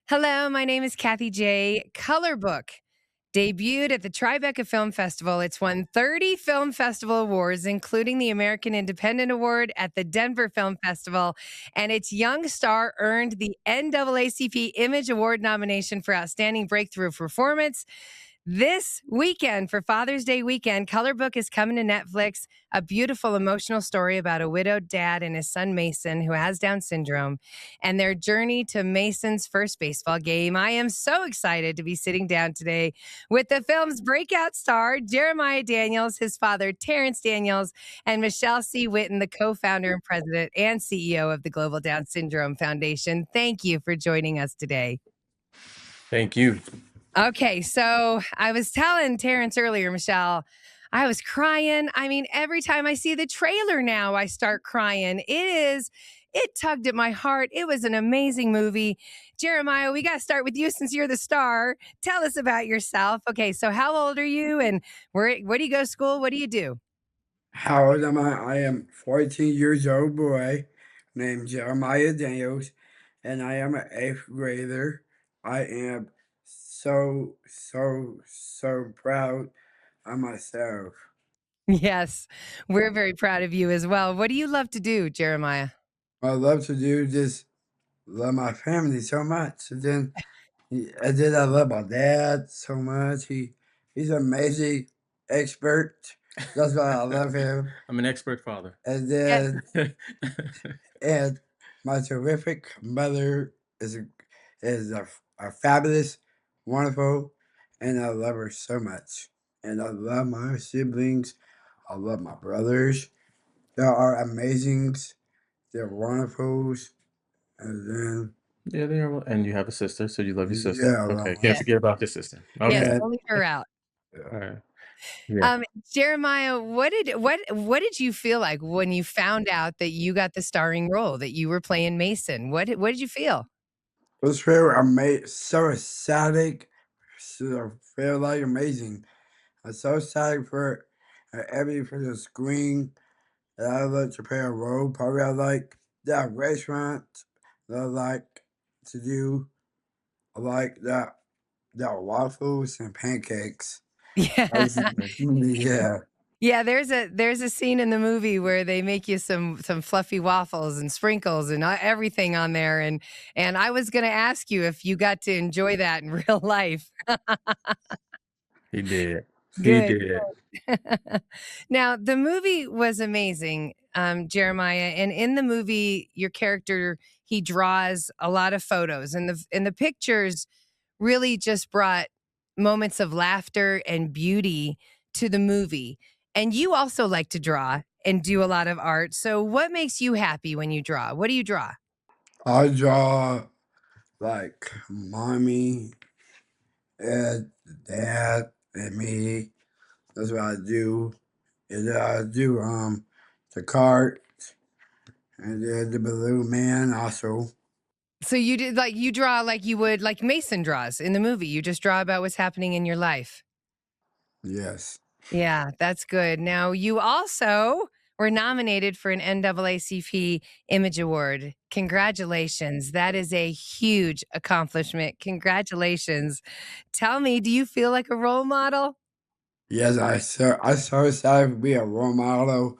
Hello, my name is Kathie J. Color Book debuted at the Tribeca Film Festival. It's won 30 film festival awards, including the American Independent Award at the Denver Film Festival. And its young star earned the NAACP Image Award nomination for Outstanding Breakthrough Performance. This weekend, for Father's Day weekend, Color Book is coming to Netflix. A beautiful, emotional story about a widowed dad and his son Mason, who has Down syndrome, and their journey to Mason's first baseball game. I am so excited to be sitting down today with the film's breakout star, Jeremiah Daniels, his father, Terrance Daniels, and Michelle C. Whitten, the co-founder and president and CEO of the Global Down Syndrome Foundation. Thank you for joining us today. Thank you. Okay, so I was telling Terrance earlier, Michelle, I was crying. I mean, every time I see the trailer now, I start crying. It tugged at my heart. It was an amazing movie. Jeremiah, we got to start with you since you're the star. Tell us about yourself. Okay, so how old are you and where do you go to school? What do you do? How old am I? I am 14 years old boy named Jeremiah Daniels, and I am an eighth grader. I am so proud of myself. Yes, we're very proud of you as well. What do you love to do, Jeremiah? I love to do just love my family so much. And then I love my dad so much. He's an amazing expert. That's why I love him. I'm an expert father. And Yes. then and my terrific mother is a fabulous, wonderful, and I love her so much. And I love my siblings. I love my brothers. They are amazing. They're wonderfuls. And then Yeah, they are. And you have a sister, so you love your sister. yeah, I Okay, love can't Yes. forget about your sister. Okay. Yes, and don't leave her out. All right. Yeah. Jeremiah, what did you feel like when you found out that you got the starring role, that you were playing Mason? What did you feel? it was very amazing, so ecstatic, so feel like amazing. I'm so excited for everything for the screen. And I like to play a role. Probably I like that restaurant that I like to do. I like that waffles and pancakes. I Yeah. was- yeah. Yeah, there's a scene in the movie where they make you some fluffy waffles and sprinkles and everything on there, and I was gonna ask you if you got to enjoy that in real life. He did. He Good. did. Now, the movie was amazing, Jeremiah, and in the movie, your character, he draws a lot of photos, and the pictures really just brought moments of laughter and beauty to the movie. And you also like to draw and do a lot of art. So what makes you happy when you draw? What do you draw? I draw like mommy and dad and me. That's what I do. And then I do the cart and then the balloon man also. So you draw like you would like Mason draws in the movie. You just draw about what's happening in your life. Yes. Yeah, that's good. Now, you also were nominated for an NAACP Image Award. Congratulations. That is a huge accomplishment. Congratulations. Tell me, do you feel like a role model? Yes, I so excited to be a role model.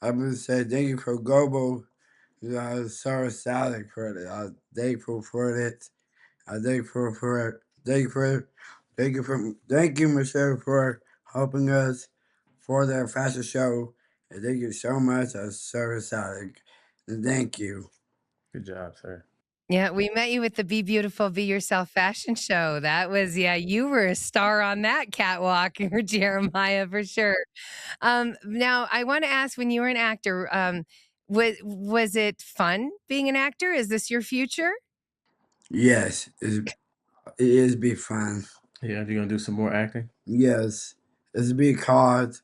I would say thank you for global. I was so excited for it. I'm thankful for it. I'm thankful for it. Thank you, Michelle, for helping us for the fashion show. And thank you so much. I'm so excited. And thank you. Good job, sir. Yeah, we met you at the Be Beautiful, Be Yourself fashion show. That was, yeah, you were a star on that catwalk, Jeremiah, for sure. Now, I want to ask, when you were an actor, was it fun being an actor? Is this your future? Yes, it is be fun. Yeah, you gonna do some more acting? Yes, it's be called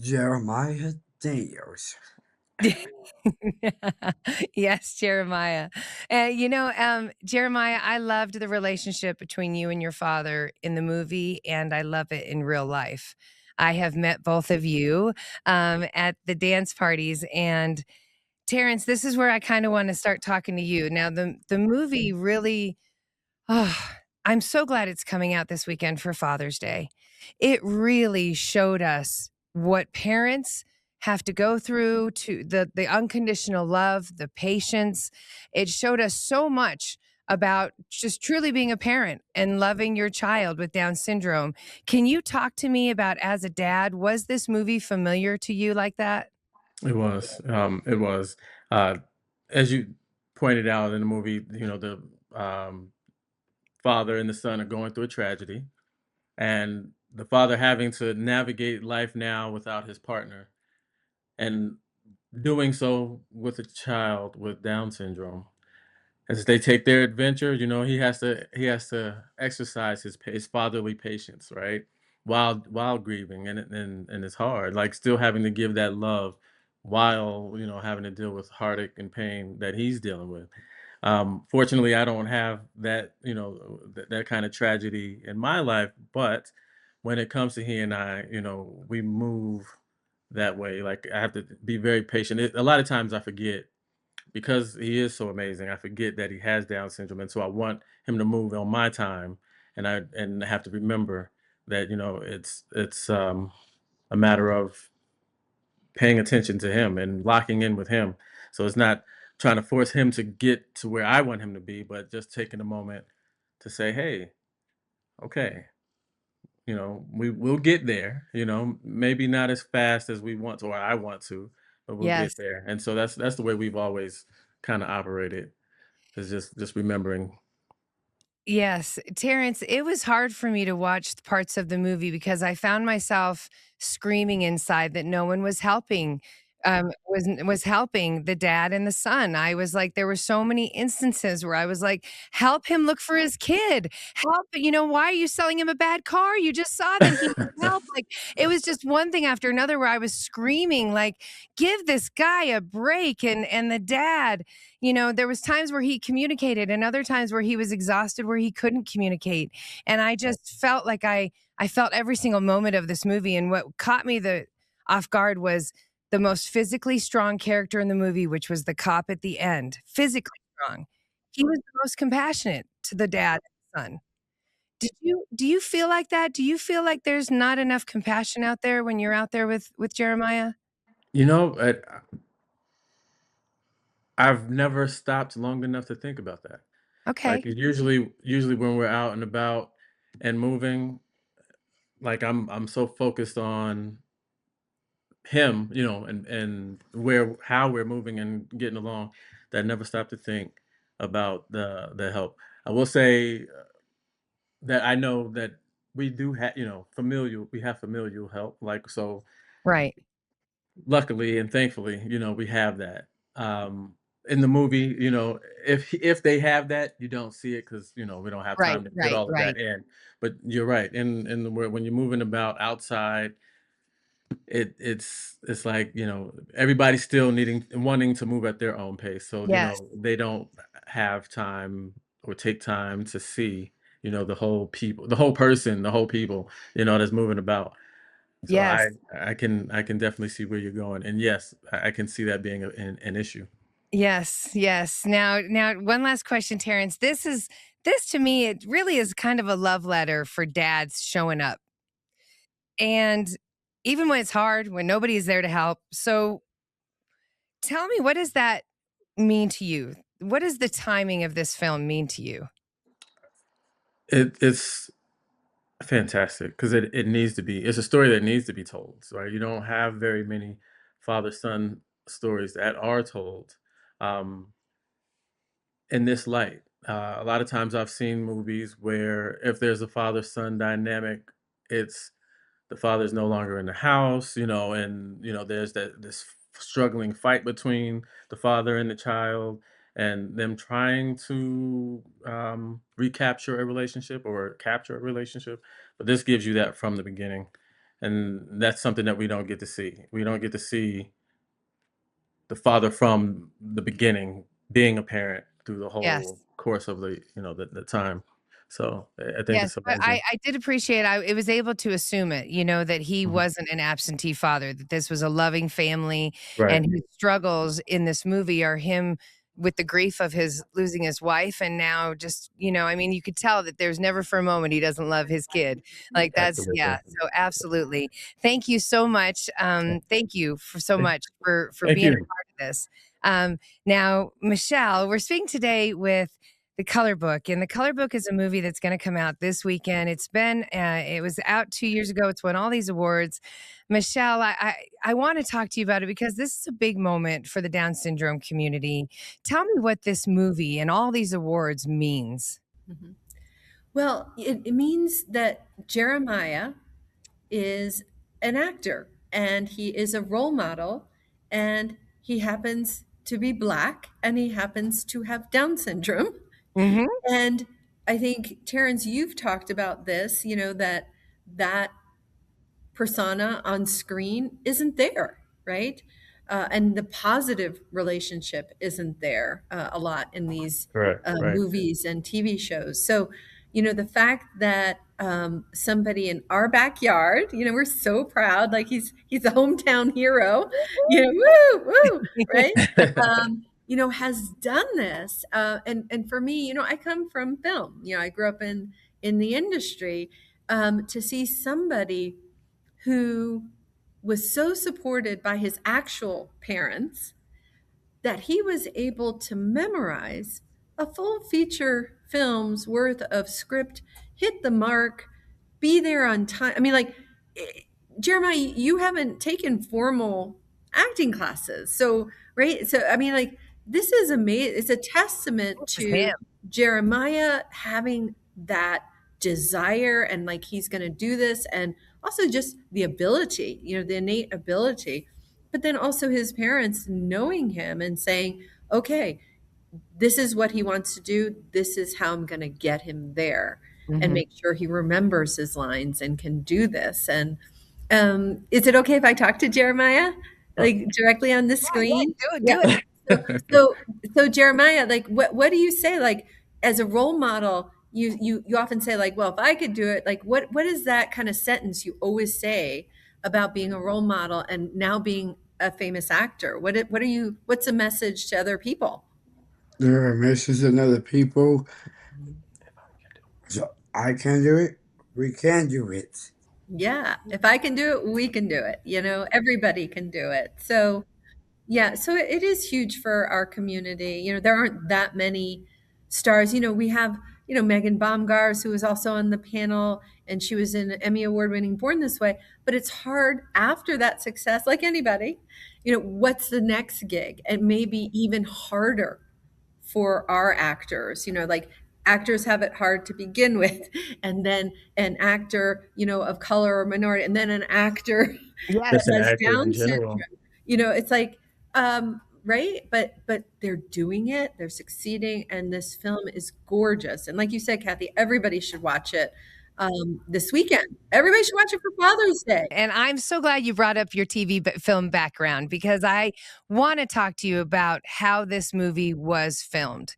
Jeremiah Daniels. Yes, Jeremiah. Jeremiah, I loved the relationship between you and your father in the movie, and I love it in real life. I have met both of you at the dance parties, and Terrance, this is where I kind of want to start talking to you. Now, the movie really Oh, I'm so glad it's coming out this weekend for Father's Day. It really showed us what parents have to go through to the unconditional love, the patience. It showed us so much about just truly being a parent and loving your child with Down syndrome. Can you talk to me about as a dad, was this movie familiar to you like that? It was. It was. Uh, as you pointed out in the movie, the um, father and the son are going through a tragedy, and the father having to navigate life now without his partner, and doing so with a child with Down syndrome. As they take their adventure, he has to exercise his fatherly patience, right? While grieving, and it's hard, like, still having to give that love while, having to deal with heartache and pain that he's dealing with. Fortunately, I don't have that, that kind of tragedy in my life, but when it comes to he and I, we move that way. Like, I have to be very patient. A lot of times I forget because he is so amazing. I forget that he has Down syndrome, and so I want him to move on my time, and I have to remember that it's a matter of paying attention to him and locking in with him. So it's not trying to force him to get to where I want him to be, but just taking a moment to say, "Hey, okay, we'll get there. Maybe not as fast as we want to or I want to, but we'll get Yes. there." And so that's the way we've always kind of operated. Is just remembering. Yes, Terrence, it was hard for me to watch parts of the movie because I found myself screaming inside that no one was helping, was helping the dad and the son. I was like, there were so many instances where I was like, "Help him look for his kid. Help, why are you selling him a bad car? You just saw that he needs help." Like, it was just one thing after another where I was screaming like, "Give this guy a break." And the dad, there was times where he communicated and other times where he was exhausted where he couldn't communicate. And I just felt like I felt every single moment of this movie. And what caught me the off guard was the most physically strong character in the movie, which was the cop at the end. Physically strong. He was the most compassionate to the dad and son. Do you feel like that? Do you feel like there's not enough compassion out there when you're out there with Jeremiah? You know, I've never stopped long enough to think about that. Like, Okay. usually when we're out and about and moving, like, I'm so focused on him, and where how we're moving and getting along, that I never stop to think about the help. I will say that I know that we do have, we have familial help, like, so Right. luckily and thankfully, we have that. Um, in the movie, if they have that, you don't see it because we don't have Right, time to fit right, all of that right. in. But you're right. In the world, when you're moving about outside, it's like, everybody's still needing wanting to move at their own pace. So, Yes. they don't have time or take time to see, the whole person, the whole people, that's moving about. So Yes. I can definitely see where you're going, and yes, I can see that being an issue. Yes, yes. Now, one last question, Terrence. This to me, it really is kind of a love letter for dads showing up. And even when it's hard, when nobody is there to help. So tell me, what does that mean to you? What does the timing of this film mean to you? It's fantastic because it needs to be. It's a story that needs to be told, right? You don't have very many father-son stories that are told, um, in this light. A lot of times I've seen movies where if there's a father-son dynamic, it's the father's no longer in the house, and there's this struggling fight between the father and the child, and them trying to recapture a relationship or capture a relationship. But this gives you that from the beginning, and that's something that we don't get to see. We don't get to see the father from the beginning being a parent through the Yes. whole course of the time. So I think Yes, it's but I amazing. I did appreciate I was able to assume it, that he Mhm. wasn't an absentee father, that this was a loving family, Right. and his struggles in this movie are him with the grief of his losing his wife, and now just, I mean, you could tell that there's never for a moment he doesn't love his kid. Like that's, yeah, Absolutely. so absolutely. Thank you so much. Thank you for so much for Thank being a you. part of this. Now, Michelle, we're speaking today with The Color Book, and The Color Book is a movie that's going to come out this weekend. It was out 2 years ago. It's won all these awards. Michelle, I want to talk to you about it because this is a big moment for the Down syndrome community. Tell me what this movie and all these awards means. Mhm. Well, it means that Jeremiah is an actor and he is a role model, and he happens to be Black and he happens to have Down syndrome. Mm-hmm. And I think, Terrance, you've talked about this, that persona on screen isn't there, right? And the positive relationship isn't there a lot in these Right. Right. movies and TV shows. So, the fact that somebody in our backyard, we're so proud, like he's a hometown hero, woo, woo, right? Has done this, and for me, I come from film. I grew up in the industry. To see somebody who was so supported by his actual parents that he was able to memorize a full feature film's worth of script, hit the mark, be there on time. I mean, like, Jeremiah, you haven't taken formal acting classes. So, right. So, I mean, like, this is amazing. It's a testament It's him. to Jeremiah having that desire and like he's going to do this, and also just the ability, the innate ability, but then also his parents knowing him and saying, okay, this is what he wants to do. This is how I'm going to get him there, and Mm-hmm. make sure he remembers his lines and can do this. And is it okay if I talk to Jeremiah, like directly on the screen? Do it. So Jeremiah, like, what do you say? Like, as a role model, you often say, like, well, if I could do it, like, what is that kind of sentence you always say about being a role model and now being a famous actor? What's a message to other people? There are messages in other people. So I can do it. We can do it. Yeah, if I can do it, we can do it. Everybody can do it. So yeah, so it is huge for our community. There aren't that many stars. We have, Megan Baumgars, who was also on the panel, and she was in Emmy Award-winning Born This Way. But it's hard after that success, like anybody, what's the next gig? And maybe even harder for our actors. Like, actors have it hard to begin with, and then an actor, of color or minority, and then an actor Yes. that Just an has actor in Down syndrome. general. It's like, right, but they're doing it, they're succeeding, and this film is gorgeous. And like you said, Kathie, everybody should watch it this weekend. Everybody should watch it for Father's Day. And I'm so glad you brought up your TV film background, because I want to talk to you about how this movie was filmed.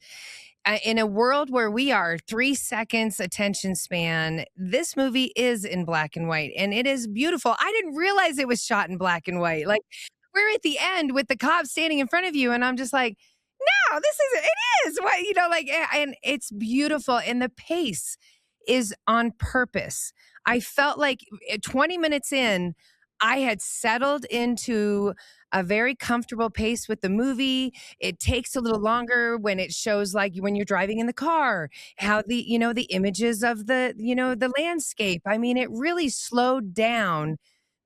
In a world where we are 3 seconds attention span, this movie is in black and white, and it is beautiful. I didn't realize it was shot in black and white. Like, we're at the end with the cop standing in front of you, and I'm just like, no, it is what, and it's beautiful. And the pace is on purpose. I felt like 20 minutes in, I had settled into a very comfortable pace with the movie. It takes a little longer when it shows, like, when you're driving in the car, how the images of the landscape. I mean, it really slowed down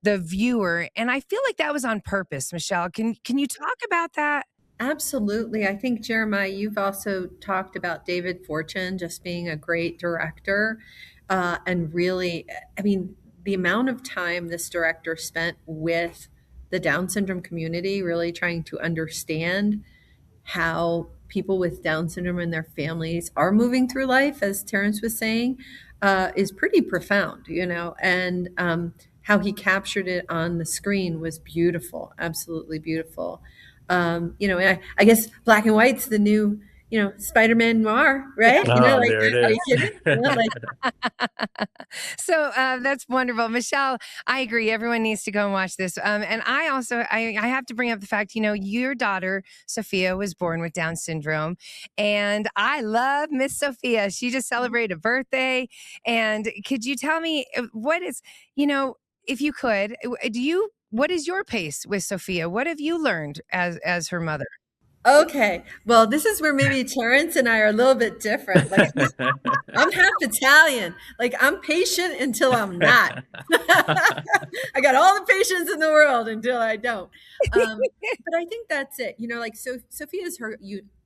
the viewer. And I feel like that was on purpose. Michelle, can you talk about that? Absolutely. I think, Jeremiah, you've also talked about David Fortune just being a great director. And really, I mean, the amount of time this director spent with the Down syndrome community, really trying to understand how people with Down syndrome and their families are moving through life, as Terrance was saying, is pretty profound, and how he captured it on the screen was beautiful, absolutely beautiful. And I guess black and white's the new Spider-Man noir, Yeah. right? Oh, Like, there it are you is. kidding? Like, So that's wonderful, Michelle. I agree. Everyone needs to go and watch this. And I also I have to bring up the fact, your daughter Sophia was born with Down syndrome, and I love Miss Sophia. She just celebrated a birthday, and could you tell me what is if you could, do you what is your pace with Sophia? What have you learned as her mother? okay, well, this is where maybe Terrence and I are a little bit different. Like, I'm half Italian. Like, I'm patient until I'm not. I got all the patience in the world until I don't. But I think that's it. Like, so Sophia's her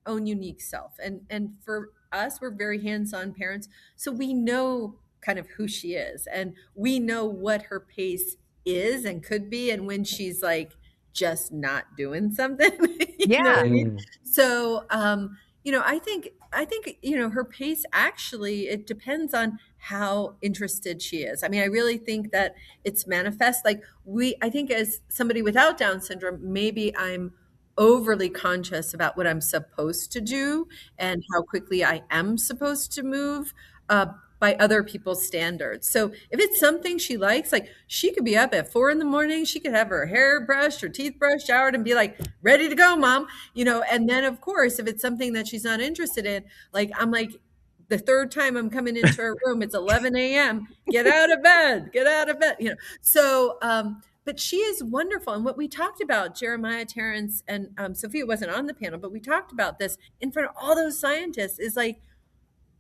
own unique self, and for us, we're very hands-on parents, so we know kind of who she is, and we know what her pace is and could be, and when she's like just not doing something. You know what Yeah. I mean? Mm, So, I think her pace, actually, it depends on how interested she is. I mean, I really think that it's manifest. Like, I think, as somebody without Down syndrome, maybe I'm overly conscious about what I'm supposed to do and how quickly I am supposed to move. By other people's standards. So if it's something she likes, like, she could be up at 4 in the morning, she could have her hair brushed, her teeth brushed, showered, and be like, ready to go, mom. And then, of course, if it's something that she's not interested in, like, I'm like, the third time I'm coming into her room, it's 11 a.m. Get out of bed, get out of bed. So, but she is wonderful. And what we talked about, Jeremiah, Terrance, and Sophia wasn't on the panel, but we talked about this in front of all those scientists, is like,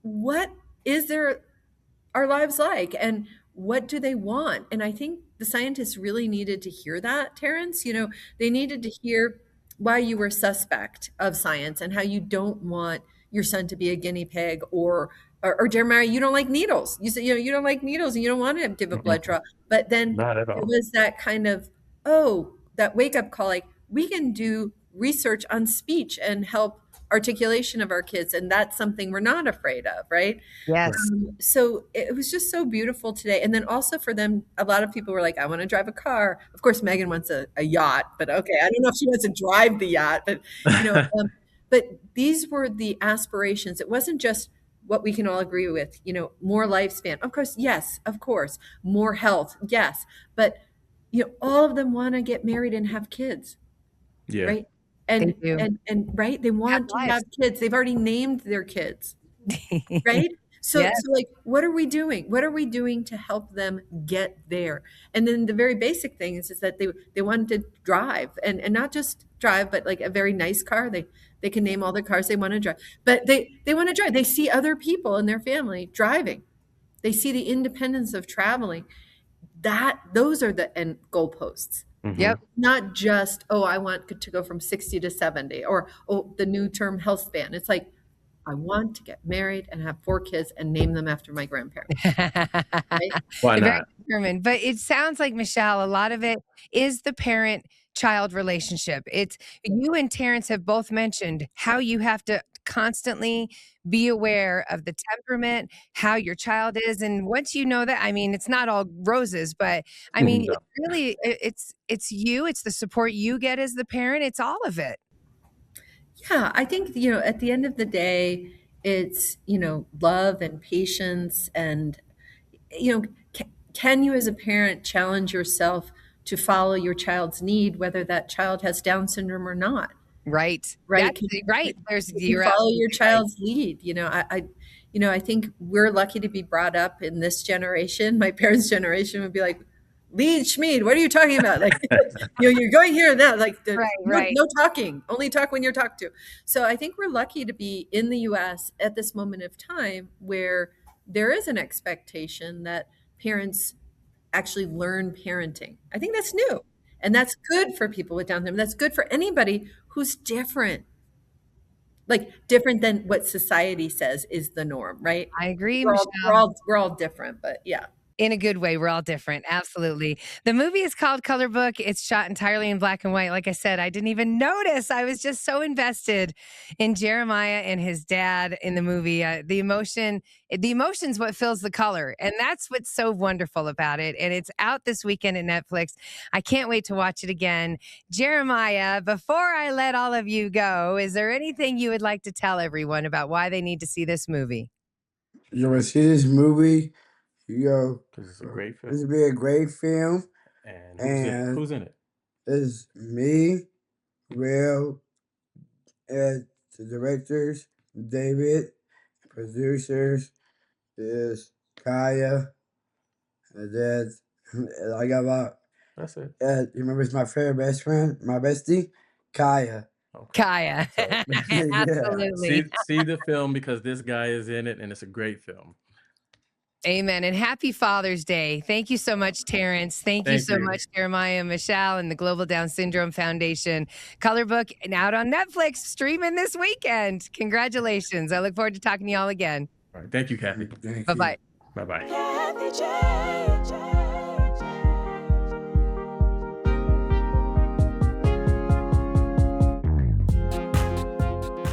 what is their our lives like, and what do they want? And I think the scientists really needed to hear that, Terrence. They needed to hear why you were suspect of science, and how you don't want your son to be a guinea pig, or Jeremiah, you don't like needles. You said, you don't like needles, and you don't want to give a blood mm-mm, draw. But then not at there all. was that kind of, that wake up call, like, we can do research on speech and help articulation of our kids, and that's something we're not afraid of, right? Right. Yes. So it was just so beautiful today. And then also for them, a lot of people were like, I want to drive a car. Of course, Megan wants a yacht, but okay, I don't know if she wants to drive the yacht, but you know, um, but these were the aspirations. It wasn't just what we can all agree with, more lifespan. Of course, yes, of course, more health, yes. But all of them want to get married and have kids, Yeah. right? They And do. and right, they Have want to have lives. kids. They've already named their kids. Right? So Yes. so, like, what are we doing? What are we doing to help them get there? And then the very basic thing is that they wanted to drive, and not just drive, but like a very nice car. They can name all the cars they want to drive. But they want to drive. They see other people in their family driving. They see the independence of traveling. Those are the end goalposts. Hmm. Yep. Not just, oh, I want to go from 60 to 70, or, oh, the new term health span. It's like, I want to get married and have 4 kids and name them after my grandparents, right? Why Very not? determined. But it sounds like, Michelle, a lot of it is the parent child relationship. It's you and Terrence have both mentioned how you have to constantly be aware of the temperament, how your child is. And once you know that, I mean, it's not all roses, but I mean, No. it's really it's you, it's the support you get as the parent, it's all of it. Yeah, I think, at the end of the day, it's, love and patience, and, can you as a parent challenge yourself to follow your child's need, whether that child has Down syndrome or not? Right. Right? That's right. Can you You're follow absolutely your right. child's lead? I think we're lucky to be brought up in this generation. My parents' generation would be like, "Lead Schmid, what are you talking about? Like, you're going here and that. Like, Right, no, right. no talking. Only talk when you're talked to." So I think we're lucky to be in the U.S. at this moment of time where there is an expectation that parents actually learn parenting. I think that's new, and that's good for people with Down syndrome. That's good for anybody who's different, like, different than what society says is the norm, right? I agree, We're all we're Michelle. all we're all different, but yeah. In a good way, we're all different, absolutely. The movie is called Color Book. It's shot entirely in black and white. Like I said, I didn't even notice. I was just so invested in Jeremiah and his dad in the movie. The emotion's what fills the color, and that's what's so wonderful about it. And it's out this weekend at Netflix. I can't wait to watch it again. Jeremiah, before I let all of you go, is there anything you would like to tell everyone about why they need to see this movie? You want to see this movie? You go. Because it's a great This film. will be a great film. And And who's in it? it's me, Will, and the directors, David, producers, is Kaya, and then I got That's it. you remember it's my favorite best friend, my bestie, Kaya. Okay. Kaya. So Yeah. Absolutely. see the film because this guy is in it, and it's a great film. Amen. And happy Father's Day. Thank you so much, Terrance. Thank you Thank so you. much, Jeremiah, Michelle, and the Global Down Syndrome Foundation. Color Book and out on Netflix, streaming this weekend. Congratulations. I look forward to talking to y'all again. All right. Thank you, Kathy. Thank you. Bye-bye. Bye-bye. Kathie J.